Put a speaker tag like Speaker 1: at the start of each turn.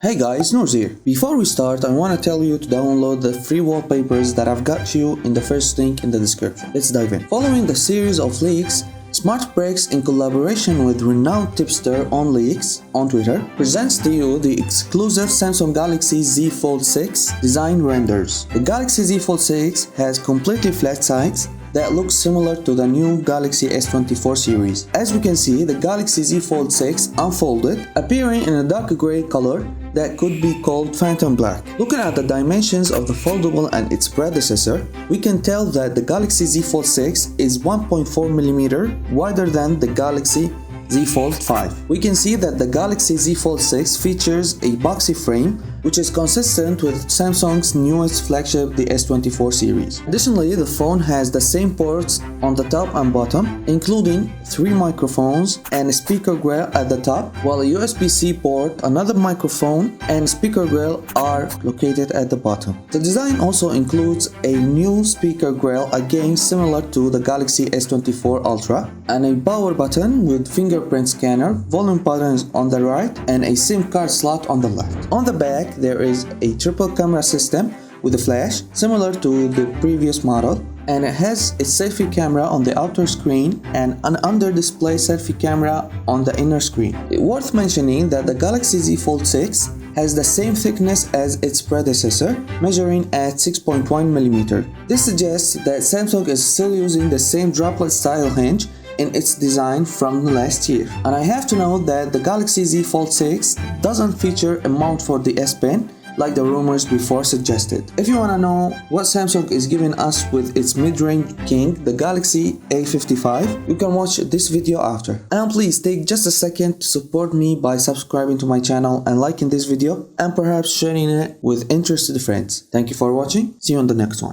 Speaker 1: Hey guys, Noors here. Before we start, I want to tell you to download the free wallpapers that I've got you in the first link in the description. Let's dive in. Following the series of leaks, SmartBricks, in collaboration with renowned tipster OnLeaks on Twitter, presents to you the exclusive Samsung Galaxy Z Fold 6 design renders. The Galaxy Z Fold 6 has completely flat sides that looks similar to the new Galaxy S24 series. As we can see, the Galaxy Z Fold 6 unfolded, appearing in a dark grey color that could be called Phantom Black. Looking at the dimensions of the foldable and its predecessor, we can tell that the Galaxy Z Fold 6 is 1.4mm wider than the Galaxy Z Fold 5. We can see that the Galaxy Z Fold 6 features a boxy frame, which is consistent with Samsung's newest flagship, the S24 series. Additionally, the phone has the same ports on the top and bottom, including 3 microphones and a speaker grill at the top, while a USB-C port, another microphone, and speaker grill are located at the bottom. The design also includes a new speaker grill, again similar to the Galaxy S24 Ultra, and a power button with fingerprint scanner, volume buttons on the right, and a SIM card slot on the left. On the back, there is a triple camera system with a flash, similar to the previous model, and it has a selfie camera on the outer screen and an under-display selfie camera on the inner screen. It's worth mentioning that the Galaxy Z Fold 6 has the same thickness as its predecessor, measuring at 6.1mm. This suggests that Samsung is still using the same droplet style hinge in its design from last year. And I have to note that the Galaxy Z Fold 6 doesn't feature a mount for the S Pen like the rumors before suggested. If you wanna know what Samsung is giving us with its mid-range king, the Galaxy A55, you can watch this video after. And please take just a second to support me by subscribing to my channel and liking this video and perhaps sharing it with interested friends. Thank you for watching. See you on the next one.